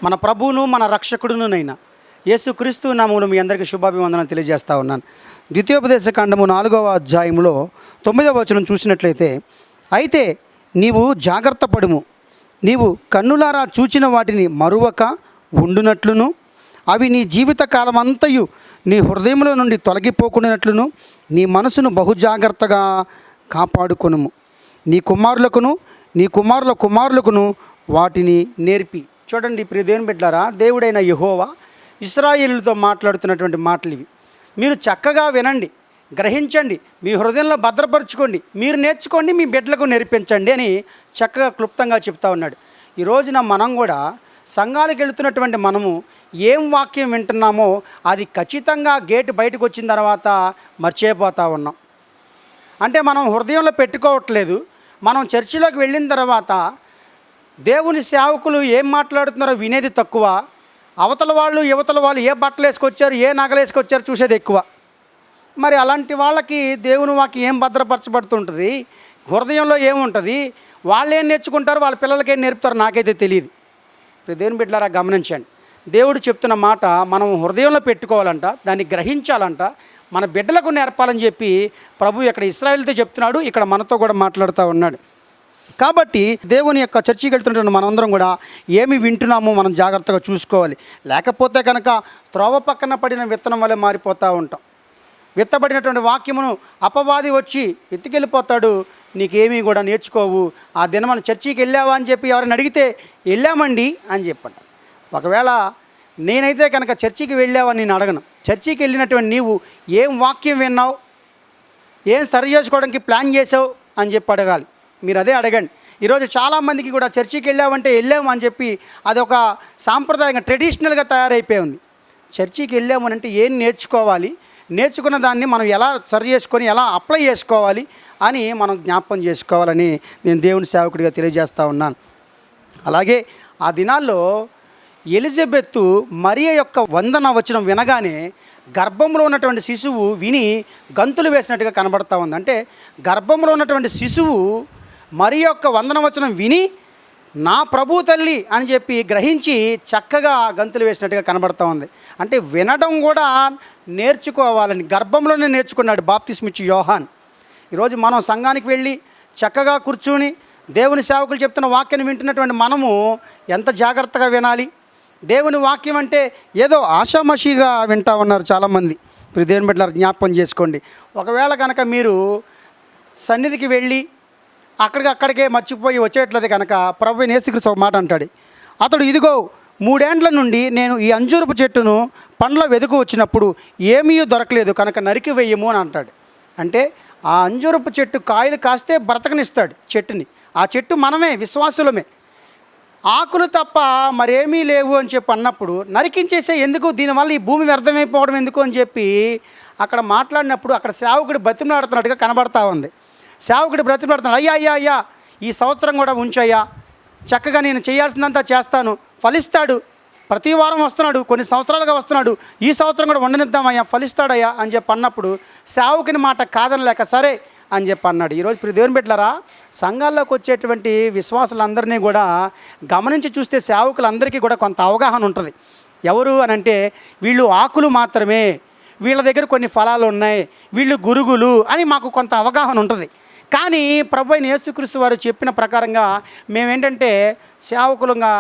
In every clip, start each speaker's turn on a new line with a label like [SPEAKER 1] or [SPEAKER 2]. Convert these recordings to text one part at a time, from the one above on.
[SPEAKER 1] మన ప్రభువును మన రక్షకుడునునైనా యేసుక్రీస్తు నామములో మీ అందరికీ శుభాభివందనం తెలియజేస్తా ఉన్నాను. ద్వితీయోపదేశ కాండము 4వ అధ్యాయంలో 9వ వచనం చూసినట్లయితే, అయితే నీవు జాగ్రత్త పడుము, నీవు కన్నులారా చూచిన వాటిని మరువక ఉండునట్లును, అవి నీ జీవిత కాలమంతయు నీ హృదయంలో నుండి తొలగిపోకున్నట్లును నీ మనసును బహుజాగ్రత్తగా కాపాడుకొనుము. నీ కుమారులకును నీ కుమారుల కుమారులకును వాటిని నేర్పి. చూడండి ప్రియ దేవుని బిడ్డలారా, దేవుడైన యెహోవా ఇశ్రాయేలుతో మాట్లాడుతున్నటువంటి మాటలు ఇవి. మీరు చక్కగా వినండి, గ్రహించండి, మీ హృదయంలో భద్రపరచుకోండి, మీరు నేర్చుకోండి, మీ బిడ్డలకు నేర్పించండి అని చక్కగా క్లుప్తంగా చెప్తా ఉన్నాడు. ఈ రోజున మనం కూడా సంఘాలకు వెళుతున్నటువంటి మనము ఏం వాక్యం వింటున్నామో అది ఖచ్చితంగా గేటు బయటకు వచ్చిన తర్వాత మర్చిపోతూ ఉన్నాం. అంటే మనం హృదయంలో పెట్టుకోవట్లేదు. మనం చర్చిలోకి వెళ్ళిన తర్వాత దేవుని సేవకులు ఏం మాట్లాడుతున్నారో వినేది తక్కువ, అవతల వాళ్ళు యువతల వాళ్ళు ఏ బట్టలు వేసుకొచ్చారు, ఏ నగలు వేసుకొచ్చారు చూసేది ఎక్కువ. మరి అలాంటి వాళ్ళకి దేవుని వాక్యం ఏం భద్రపరచబడుతుంటుంది, హృదయంలో ఏముంటుంది, వాళ్ళు ఏం నేర్చుకుంటారు, వాళ్ళ పిల్లలకి ఏం నేర్పుతారో నాకైతే తెలియదు. దేవుని బిడ్డలారా గమనించండి, దేవుడు చెప్తున్న మాట మనం హృదయంలో పెట్టుకోవాలంట, దాన్ని గ్రహించాలంట, మన బిడ్డలకు నేర్పాలని చెప్పి ప్రభు ఇక్కడ ఇశ్రాయేలుతో చెప్తున్నాడు, ఇక్కడ మనతో కూడా మాట్లాడుతూ ఉన్నాడు. కాబట్టి దేవుని యొక్క చర్చికి వెళ్తున్నటువంటి మనందరం కూడా ఏమి వింటున్నామో మనం జాగ్రత్తగా చూసుకోవాలి. లేకపోతే కనుక త్రోవ పక్కన పడిన విత్తనం వల్ల మారిపోతూ ఉంటాం. విత్తబడినటువంటి వాక్యమును అపవాది వచ్చి ఎత్తుకెళ్ళిపోతాడు, నీకేమీ కూడా నేర్చుకోవు. ఆ దినం మన చర్చికి వెళ్ళావా అని చెప్పి ఎవరైనా అడిగితే వెళ్ళామండి అని చెప్పండి. ఒకవేళ నేనైతే కనుక చర్చికి వెళ్ళావని నేను అడగను. చర్చికి వెళ్ళినటువంటి నీవు ఏం వాక్యం విన్నావు, ఏం సరి చేసుకోవడానికి ప్లాన్ చేసావు అని చెప్పి అడగాలి. మీరు అదే అడగండి. ఈరోజు చాలామందికి కూడా చర్చికి వెళ్ళామంటే వెళ్ళాము అని చెప్పి అదొక సాంప్రదాయంగా ట్రెడిషనల్గా తయారైపోయి ఉంది. చర్చికి వెళ్ళాము అంటే ఏం నేర్చుకోవాలి, నేర్చుకున్న దాన్ని మనం ఎలా సరి చేసుకొని ఎలా అప్లై చేసుకోవాలి అని మనం జ్ఞాపకం చేసుకోవాలని నేను దేవుని సేవకుడిగా తెలియజేస్తూ ఉన్నాను. అలాగే ఆ దినాల్లో ఎలిజబెత్తు మరియ యొక్క వందన వచనం వినగానే గర్భంలో ఉన్నటువంటి శిశువు విని గంతులు వేసినట్టుగా కనబడతా ఉంది. అంటే గర్భంలో ఉన్నటువంటి శిశువు మరి యొక్క వందన వచనం విని నా ప్రభు తల్లి అని చెప్పి గ్రహించి చక్కగా గంతులు వేసినట్టుగా కనబడతా ఉంది. అంటే వినడం కూడా నేర్చుకోవాలని గర్భంలోనే నేర్చుకున్నాడు బాప్తిస్మిచ్చి యోహాన్. ఈరోజు మనం సంఘానికి వెళ్ళి చక్కగా కూర్చుని దేవుని సేవకులు చెప్తున్న వాక్యాన్ని వింటున్నటువంటి మనము ఎంత జాగ్రత్తగా వినాలి. దేవుని వాక్యం అంటే ఏదో ఆషామాషిగా వింటా ఉన్నారు చాలామంది. ఇప్పుడు దేవుని బిడ్డలారా జ్ఞాపకం చేసుకోండి. ఒకవేళ కనుక మీరు సన్నిధికి వెళ్ళి అక్కడికే మర్చిపోయి వచ్చేట్లయితే కనుక ప్రభువైన యేసుక్రీస్తు ఒక మాట అంటాడు, అతడు ఇదిగో 3 ఏండ్ల నుండి నేను ఈ అంజూరపు చెట్టును పండ్ల వెతుకు వచ్చినప్పుడు ఏమీ దొరకలేదు కనుక నరికి వేయము అని అంటాడు. అంటే ఆ అంజూరపు చెట్టు కాయలు కాస్తే బ్రతకనిస్తాడు చెట్టుని. ఆ చెట్టు మనమే, విశ్వాసులమే. ఆకులు తప్ప మరేమీ లేవు అని చెప్పి అన్నప్పుడు నరికించేసే ఎందుకు, దీనివల్ల ఈ భూమి వ్యర్థమైపోవడం ఎందుకు అని చెప్పి అక్కడ మాట్లాడినప్పుడు అక్కడ సేవకుడు బ్రతిమలాడుతున్నట్టుగా కనబడతా ఉంది. సేవకుడు బ్రతిమలాడుతున్నాడు, అయ్యా ఈ సంవత్సరం కూడా ఉంచయ్యా, చక్కగా నేను చేయాల్సిందంతా చేస్తాను, ఫలిస్తాడు, ప్రతి వారం వస్తున్నాడు, కొన్ని సంవత్సరాలుగా వస్తున్నాడు, ఈ సంవత్సరం కూడా ఉండనిద్దామయ్యా, ఫలిస్తాడయ్యా అని చెప్పి అన్నప్పుడు సేవకుని మాట కాదనలేక సరే అని చెప్పి అన్నాడు. ఈరోజు ప్రియ దేవుని బిడ్డలారా, సంఘాల్లోకి వచ్చేటువంటి విశ్వాసులందరినీ కూడా గమనించి చూస్తే సేవకులందరికీ కూడా కొంత అవగాహన ఉంటుంది. ఎవరు అని అంటే వీళ్ళు ఆకులు మాత్రమే, వీళ్ళ దగ్గర కొన్ని ఫలాలు ఉన్నాయి, వీళ్ళు గురుగులు అని మాకు కొంత అవగాహన ఉంటుంది. కానీ ప్రభువైన యేసుక్రీస్తు వారు చెప్పిన ప్రకారంగా మేమేంటంటే సేవకులుగా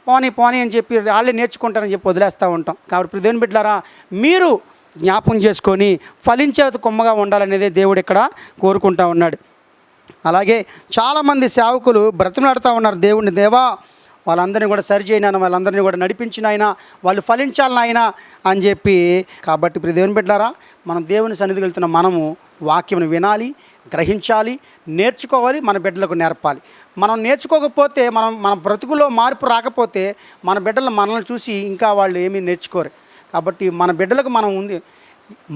[SPEAKER 1] పోనీ అని చెప్పి వాళ్ళే నేర్చుకుంటారని చెప్పి వదిలేస్తూ ఉంటాం. కాబట్టి ప్రియ దేవుని బిడ్డలారా, మీరు జ్ఞాపకం చేసుకొని ఫలించే కొమ్మగా ఉండాలనేదే దేవుడు ఇక్కడ కోరుకుంటా ఉన్నాడు. అలాగే చాలామంది సేవకులు బ్రతిమలాడుతూ ఉన్నారు దేవుడిని, దేవా వాళ్ళందరినీ కూడా సరిచేయనైనా, వాళ్ళందరినీ కూడా నడిపించినైనా, వాళ్ళు ఫలించాలనైనా అని చెప్పి. కాబట్టి ప్రియ దేవుని బిడ్డలారా, మనం దేవుని సన్నిధికి వెళ్తున్న మనము వాక్యమును వినాలి, గ్రహించాలి, నేర్చుకోవాలి, మన బిడ్డలకు నేర్పాలి. మనం నేర్చుకోకపోతే మన బ్రతుకులో మార్పు రాకపోతే మన బిడ్డలు మనల్ని చూసి ఇంకా వాళ్ళు ఏమీ నేర్చుకోరు. కాబట్టి మన బిడ్డలకు మనం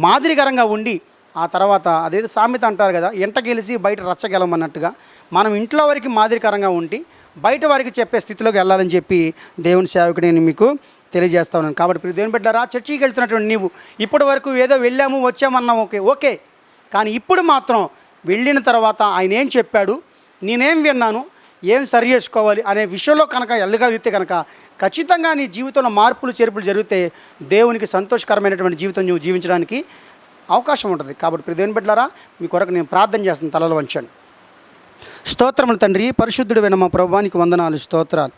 [SPEAKER 1] మాదిరికరంగా ఉండి ఆ తర్వాత అదేదో సామెత అంటారు కదా, ఎంట గెలిచి బయట రచ్చగెలమన్నట్టుగా మనం ఇంట్లో వారికి మాదిరికరంగా ఉండి బయట వారికి చెప్పే స్థితిలోకి వెళ్ళాలని చెప్పి దేవుని సేవకుడు నేను మీకు తెలియజేస్తా ఉన్నాను. కాబట్టి ప్రియ దేవుని బిడ్డలారా, చర్చికి వెళ్తున్నటువంటి నీవు ఇప్పటి వరకు ఏదో వెళ్ళాము వచ్చామన్నాం, ఓకే, కానీ ఇప్పుడు మాత్రం వెళ్ళిన తర్వాత ఆయన ఏం చెప్పాడు, నేనేం విన్నాను, ఏం సరి చేసుకోవాలి అనే విషయంలో కనుక వెళ్ళగలిగితే కనుక ఖచ్చితంగా నీ జీవితంలో మార్పులు చేర్పులు జరిగితే దేవునికి సంతోషకరమైనటువంటి జీవితం నువ్వు జీవించడానికి అవకాశం ఉంటుంది. కాబట్టి ప్రియ దేవుని బిడ్డలారా, మీ కొరకు నేను ప్రార్థన చేస్తాను. తలలు వంచండి. స్తోత్రములు తండ్రి, పరిశుద్ధుడైన మా ప్రభువానికి వందనాలు, స్తోత్రాలు.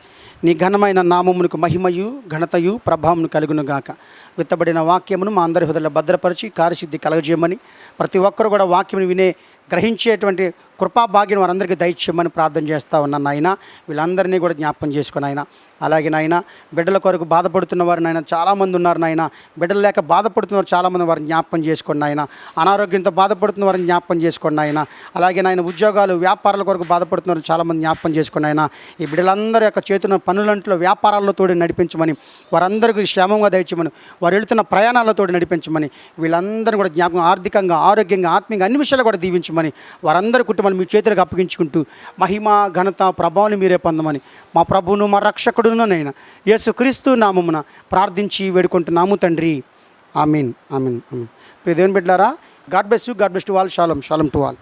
[SPEAKER 1] నీ ఘనమైన నామమునకు మహిమయు ఘనతయు ప్రభావమును కలుగును గాక. విత్తబడిన వాక్యమును మా అందరి హృదయంలో భద్రపరిచి కార్యసిద్ధి కలగజేయమని, ప్రతి ఒక్కరు కూడా వాక్యమును వినే గ్రహించేటువంటి కృపాభాగ్యం వారందరికీ దయచేయమని ప్రార్థన చేస్తూ ఉన్నాను నాయన. వీళ్ళందరినీ కూడా జ్ఞాపకం చేసుకుని ఆయన, అలాగే నాయన బిడ్డల కొరకు బాధపడుతున్న వారు నాయన చాలామంది ఉన్నారు నాయన. బిడ్డలు లేక బాధపడుతున్నవారు చాలామంది వారిని జ్ఞాపకం చేసుకోండి ఆయన. అనారోగ్యంతో బాధపడుతున్న వారిని జ్ఞాపకం చేసుకోండి ఆయన. అలాగే నాయన ఉద్యోగాలు వ్యాపారాల కొరకు బాధపడుతున్నారు చాలామంది జ్ఞాపకం చేసుకోండి ఆయన. ఈ బిడ్డలందరి యొక్క చేతున్న పనులంట్లో వ్యాపారాలతో నడిపించమని, వారందరికీ క్షేమంగా దయచేయమని, వారు వెళుతున్న ప్రయాణాలతో నడిపించమని, వీళ్ళందరినీ కూడా జ్ఞాపకం ఆర్థికంగా ఆరోగ్యంగా ఆత్మీయంగా అన్ని విషయాలు కూడా దీవించమని, వారందరి కుటుంబాన్ని మీ చేతులకు అప్పగించుకుంటూ మహిమ ఘనత ప్రభావాన్ని మీరే పొందమని మా ప్రభువును మా రక్షకుడును నైనా యేసుక్రీస్తు నామమున ప్రార్థించి వేడుకుంటున్నాము తండ్రి. ఆమీన్, ఆమీన్, ఆమీన్. ప్రియ దేవుని బిడ్డలారా, God bless you, God bless to all. షాሎም, షాሎም టు ఆల్.